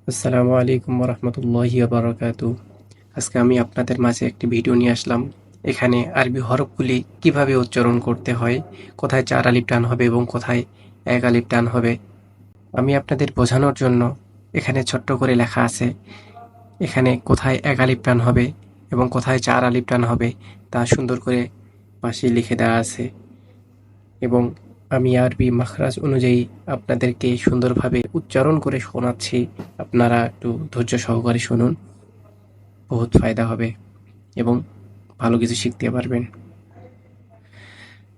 আসসালামু আলাইকুম রহমতুল্লাহি বারাকাতু। আজকে আমি আপনাদের মাঝে একটি ভিডিও নিয়ে আসলাম। এখানে আরবি হরফগুলি কিভাবে উচ্চারণ করতে হয়, কোথায় চার আলিফ টান হবে এবং কোথায় এক আলিফ টান হবে, আমি আপনাদের বোঝানোর জন্য এখানে ছোট্ট করে লেখা আছে। এখানে কোথায় এক আলিফ টান হবে এবং কোথায় চার আলিফ টান হবে তা সুন্দর করে পাশে লিখে দেওয়া আছে। এবং আমি আরবি মাখরাজ অনুযায়ী আপনাদেরকে সুন্দরভাবে উচ্চারণ করে শোনাচ্ছি। আপনারা একটু ধৈর্য সহকারে শুনুন, বহুত ফায়দা হবে এবং ভালো কিছু শিখতে পারবেন।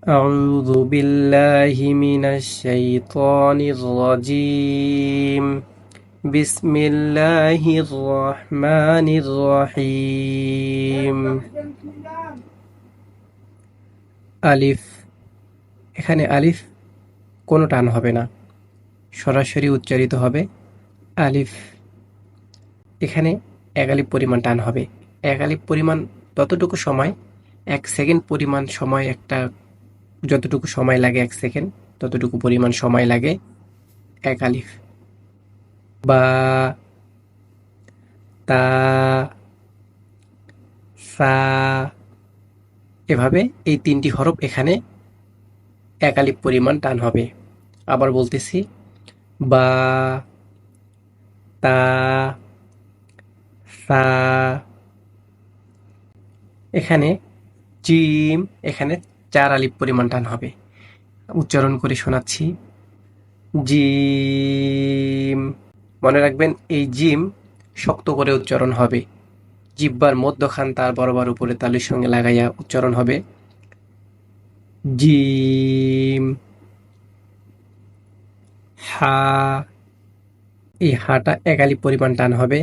আউযু বিল্লাহি মিনাশ শাইতানির রাজীম। বিসমিল্লাহির রহমানির রহিম। আলিফ, এখানে আলিফ কোনো টান হবে না, সরাসরি উচ্চারিত হবে আলিফ। এখানে এক আলিফ পরিমাণ টান হবে। এক আলিফ পরিমাণ ততটুকু সময়, ১ সেকেন্ড পরিমাণ সময়, একটা যতটুকু সময় লাগে ১ সেকেন্ড ততটুকু পরিমাণ সময় লাগে এক আলিফ। বা, তা, সা, এভাবে এই ৩টি হরফ এখানে এক আলিফ পরিমাণ টান হবে। আবার বলতেছি, বা, তা, সা। এখানে জিম, এখানে ৪ আলিফ পরিমাণ টান হবে। উচ্চারণ করে শোনাচ্ছি, জিম। মনে রাখবেন এই জিম শক্ত করে উচ্চারণ হবে। জিহ্বার মধ্যখান তার বরাবর উপরে তালুর সঙ্গে লাগাইয়া উচ্চারণ হবে জিম। হা, এই হাটা এক আলিফ পরিমাণ টান হবে।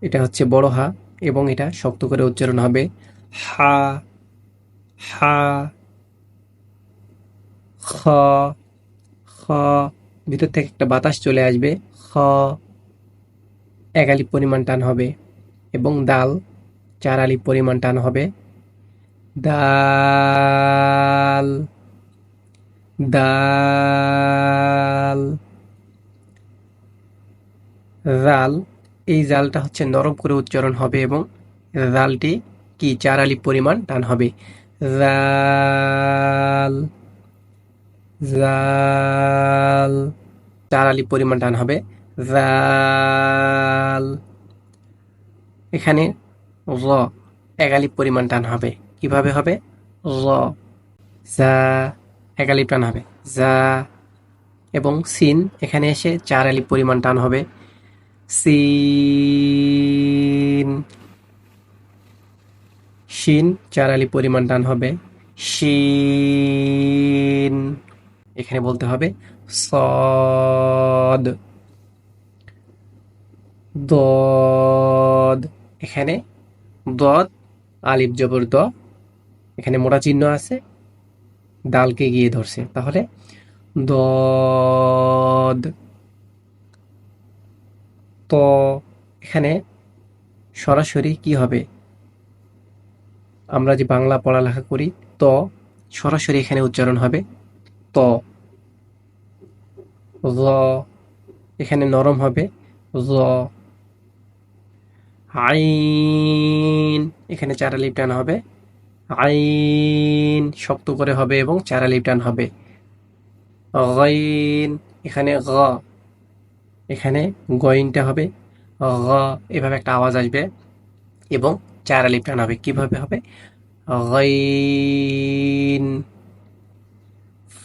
এটা হচ্ছে বড় হা এবং এটা শক্ত করে উচ্চারণ হবে হা। হা, খ, খ, ভিতর থেকে একটা বাতাস চলে আসবে, খ, এক আলিফ পরিমাণ টান হবে। এবং দাল, ৪ আলিফ পরিমাণ টান হবে, দাল, দাল। জাল, এই জালটা হচ্ছে নরম করে উচ্চারণ হবে এবং জালটি কি ৪ আলিফ পরিমাণ টান হবে, জাল, জাল। ৪ আলিফ পরিমাণ টান হবে, জাল। এখানে র, এক আলিফ পরিমাণ টান হবে। কিভাবে হবে? র, জা, এক আলিফ টান হবে, জা। এবং সিন, এখানে এসে ৪ আলিফ পরিমাণ টান হবে, সিন। শিন, ৪ আলিফ পরিমাণ টান হবে, শিন। এখানে বলতে হবে সদ, দদ। এখানে দদ, আলিফ জবর দ, এখানে মোটা চিহ্ন আছে, দালকে গিয়ে ধরছে, তাহলে দদ। ত, এখানে সরাসরি কি হবে? আমরা যে বাংলা পড়ালেখা করি, ত সরাসরি এখানে উচ্চারণ হবে ত। জ, এখানে নরম হবে, জ। আইন, এখানে ৪ আলিফ টান হবে, আইন শক্ত করে হবে এবং ৪ আলিফ টান হবে। গাইন, এখানে গ, এখানে গইনটা হবে গ, এভাবে একটা আওয়াজ আসবে এবং ৪ আলিফ টান হবে। কিভাবে হবে? গাইন।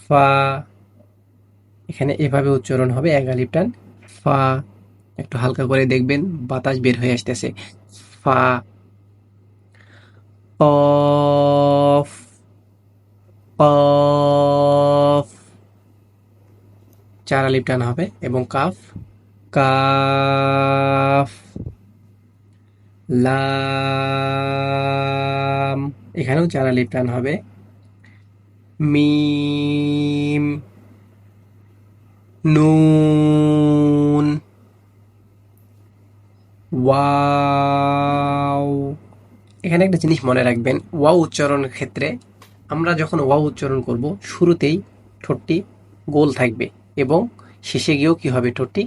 ফা, এখানে এভাবে উচ্চারণ হবে, এক আলিফ টান, ফা। একটু হালকা করে দেখবেন, বাতাস বের হয়ে আসতেছে, ফা। কফ, কফ, ৪ আলিফ টান হবে এবং কাফ, কাফ। লাম, এখানেও ৪ আলিফ টান হবে, মিম, নুন, ওয়াও। এখানে একটা জিনিস মনে রাখবেন, ওয়াও উচ্চারণের ক্ষেত্রে আমরা যখন ওয়াও উচ্চারণ করব, শুরুতেই ঠোঁটটি গোল থাকবে এবং শেষে গিয়েও কি হবে? ঠোঁটটি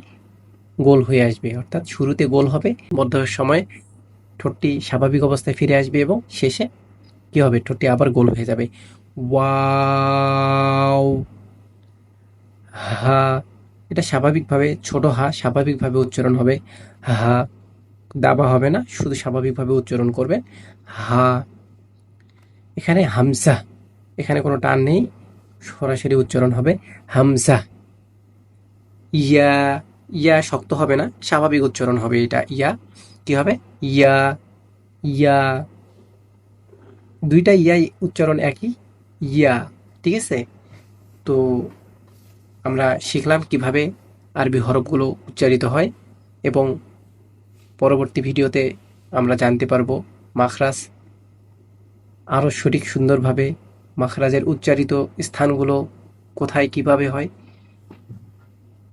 গোল হয়ে আসবে, অর্থাৎ শুরুতে গোল হবে, মধ্যের সময় ঠোঁটটি স্বাভাবিক অবস্থায় ফিরে আসবে এবং শেষে কি হবে, ঠোঁটটি আবার গোল হয়ে যাবে। ওয়াও। হা, এটা স্বাভাবিকভাবে ছোট হা স্বাভাবিকভাবে উচ্চারণ হবে। হা, দাবা হবে না, শুধু স্বাভাবিকভাবে উচ্চারণ করবে। হা। এখানে হামজা, এখানে কোনো টান নেই, সরাসরি উচ্চারণ হবে হামজা। ইয়া, ইয়া শক্ত হবে না, স্বাভাবিক উচ্চারণ হবে এটা। ইয়া কি হবে, ইয়া, ইয়া। দুইটা ইয়াই উচ্চারণ একই, ইয়া। ঠিক আছে? তো আমরা শিখলাম কিভাবে আরবি হরফগুলো উচ্চারিত হয়, এবং পরবর্তী ভিডিওতে আমরা জানতে পারবো মাখরাজ আরও সঠিক সুন্দরভাবে, মাখরাজের উচ্চারিত স্থানগুলো কোথায় কিভাবে হয়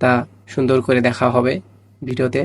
তা সুন্দর করে দেখা হবে ভিডিওতে।